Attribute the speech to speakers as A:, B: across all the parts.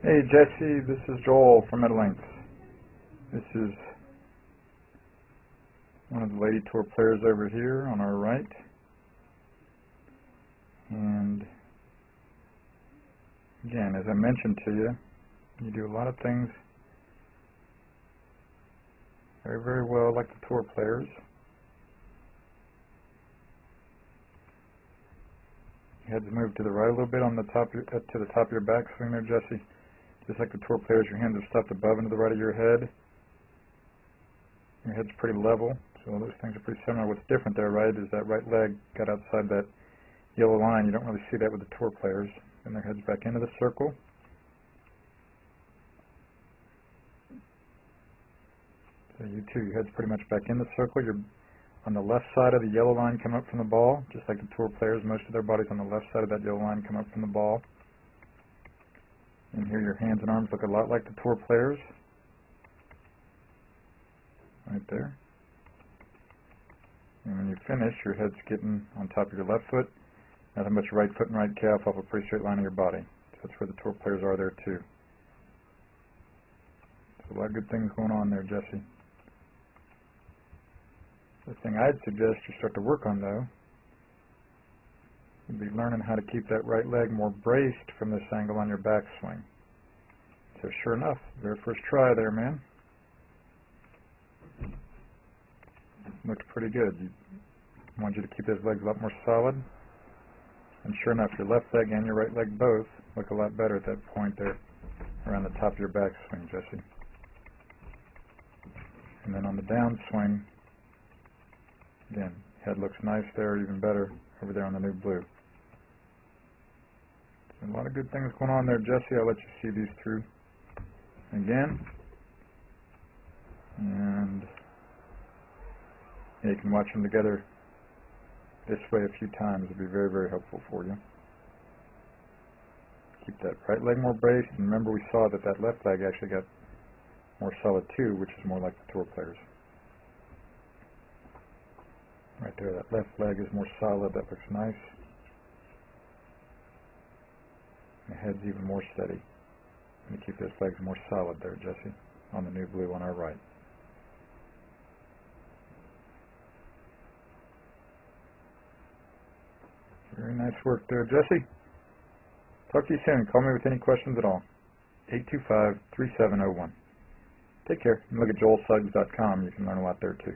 A: Hey Jesse, this is Joel from Meadowlinks. This is one of the Lady Tour players over here on our right. And again, as I mentioned to you, you do a lot of things very, very well like the tour players. Your head's moved to the right a little bit on the top, to the top of your backswing there, Jesse. Just like the tour players, your hands are stuffed above and to the right of your head. Your head's pretty level, so all those things are pretty similar. What's different there, right, is that right leg got outside that yellow line. You don't really see that with the tour players. And their head's back into the circle. So you too, your head's pretty much back in the circle. You're on the left side of the yellow line coming up from the ball, just like the tour players. Most of their bodies on the left side of that yellow line come up from the ball. And here your hands and arms look a lot like the tour players. Right there. And when you finish, your head's getting on top of your left foot. Nothing but your right foot and right calf off a pretty straight line of your body. So that's where the tour players are there too. So a lot of good things going on there, Jesse. The thing I'd suggest you start to work on, though, would be learning how to keep that right leg more braced from this angle on your backswing. So sure enough, very first try there, man. Looked pretty good. I want you to keep those legs a lot more solid. And sure enough, your left leg and your right leg both look a lot better at that point there around the top of your backswing, Jesse. And then on the downswing, again, head looks nice there, even better over there on the new blue. So a lot of good things going on there, Jesse. I'll let you see these through again. And yeah, you can watch them together this way a few times. It'll be very, very helpful for you. Keep that right leg more braced, and remember we saw that that left leg actually got more solid too, which is more like the tour players. Right there, that left leg is more solid. That looks nice. The head's even more steady. And keep those legs more solid there, Jesse, on the new blue on our right. Very nice work there, Jesse. Talk to you soon. Call me with any questions at all. 825-3701. Take care. And look at joelsuggs.com. You can learn a lot there too.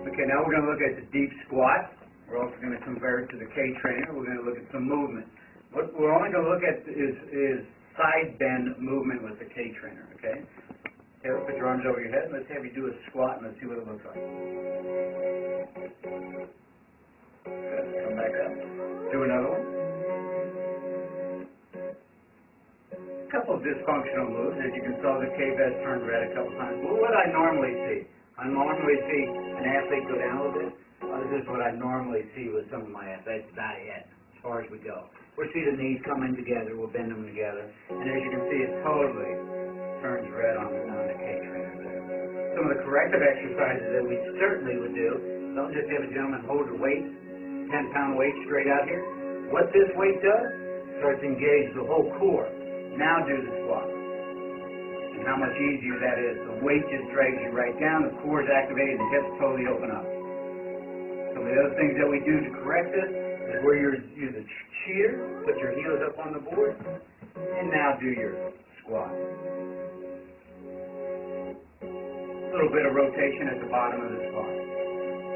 B: Okay, now we're going to look at the deep squat. We're also going to convert to the K-trainer. We're going to look at some movement. What we're only going to look at is side bend movement with the K-trainer, okay? Okay, put your arms over your head. Let's have you do a squat, and let's see what it looks like. Good. Come back up. Do another one. A couple of dysfunctional moves. As you can see, the K-vest turned red a couple times. Well, what I normally see, an athlete go down a little bit. This is what I normally see with some of my athletes. That's about it, as far as we go. We'll see the knees coming together. We'll bend them together. And as you can see, it totally turns red on the K-trainer there. Some of the corrective exercises that we certainly would do, don't just have a gentleman hold a weight, 10-pound weight straight out here. What this weight does, starts to engage the whole core. Now do the squat. And how much easier that is. The weight just drags you right down, the core is activated, the hips totally open up. Some of the other things that we do to correct this is where you're the cheater, put your heels up on the board, and now do your squat. A little bit of rotation at the bottom of the squat.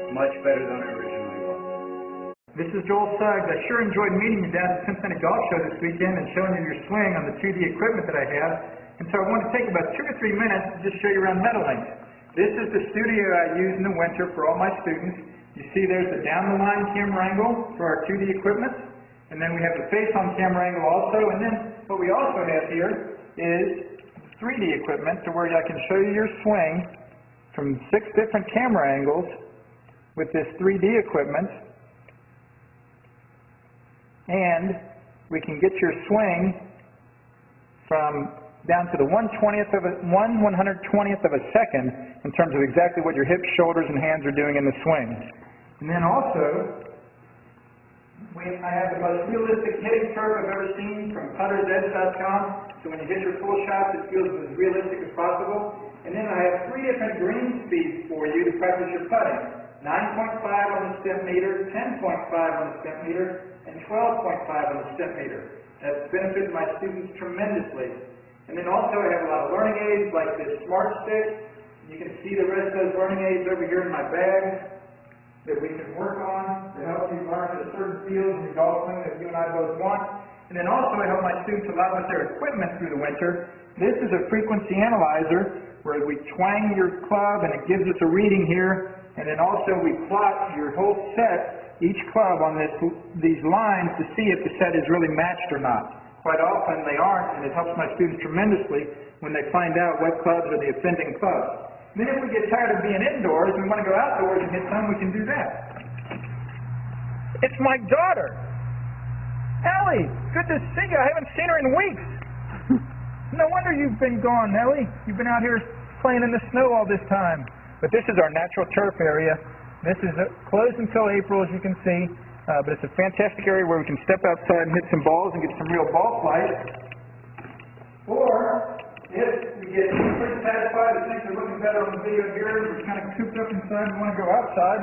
B: Much better than it originally was.
A: This is Joel Suggs. I sure enjoyed meeting you down at the Cincinnati Golf Show this weekend and showing you your swing on the 2D equipment that I have. And so I want to take about 2 or 3 minutes to just show you around Meadowlinks. This is the studio I use in the winter for all my students. You see there's the down-the-line camera angle for our 2D equipment. And then we have the face-on camera angle also. And then what we also have here is 3D equipment to where I can show you your swing from 6 different camera angles with this 3D equipment. And we can get your swing from down to the 1/120th of a second in terms of exactly what your hips, shoulders, and hands are doing in the swing. And then also, I have the most realistic hitting curve I've ever seen from puttersedge.com. So when you hit your full shot, it feels as realistic as possible. And then I have 3 different green speeds for you to practice your putting. 9.5 on the stem meter, 10.5 on the stem meter, and 12.5 on the stem meter. That's benefited my students tremendously. And then also I have a lot of learning aids like this Smart Stick. You can see the rest of those learning aids over here in my bag that we can work on to help you learn the certain fields in your golf swing that you and I both want. And then also I help my students a lot with their equipment through the winter. This is a frequency analyzer where we twang your club and it gives us a reading here. And then also we plot your whole set, each club on these lines to see if the set is really matched or not. Quite often they aren't, and it helps my students tremendously when they find out what clubs are the offending clubs. Then if we get tired of being indoors and we want to go outdoors and hit some, we can do that. It's my daughter. Ellie, good to see you. I haven't seen her in weeks. No wonder you've been gone, Ellie. You've been out here playing in the snow all this time. But this is our natural turf area. This is closed until April, as you can see. But it's a fantastic area where we can step outside and hit some balls and get some real ball flight. Or if we get pretty satisfied and things are looking better on the video here, we're kind of cooped up inside and want to go outside,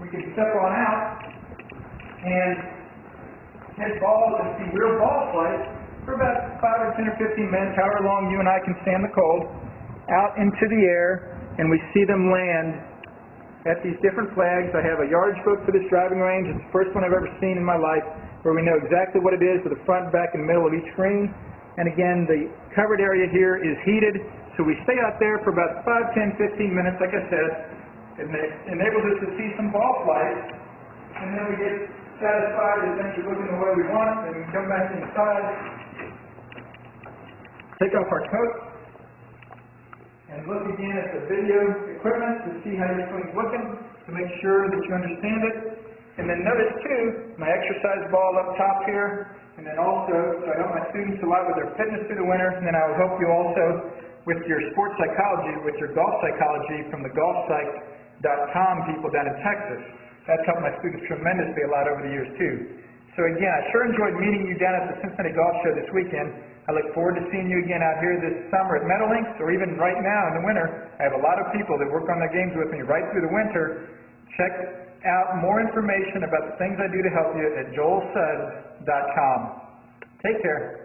A: we can step on out and hit balls and see real ball flight for about 5 or 10 or 15 minutes, however long you and I can stand the cold, out into the air, and we see them land at these different flags. I have a yardage book for this driving range. It's the first one I've ever seen in my life where we know exactly what it is with the front, back, and middle of each green. And again, the covered area here is heated, so we stay out there for about 5, 10, 15 minutes, like I said. It enables us to see some ball flight, and then we get satisfied that things are looking the way we want, and we come back inside, take off our coat, and look again at the video equipment to see how your swing's looking, to make sure that you understand it. And then notice too, my exercise ball up top here, and then also, so I help my students a lot with their fitness through the winter, and then I will help you also with your sports psychology, with your golf psychology from the golfpsych.com people down in Texas. That's helped my students tremendously a lot over the years too. So again, I sure enjoyed meeting you down at the Cincinnati Golf Show this weekend. I look forward to seeing you again out here this summer at Meadowlinks, or even right now in the winter. I have a lot of people that work on their games with me right through the winter. Check out more information about the things I do to help you at joelsuggs.com. Take care.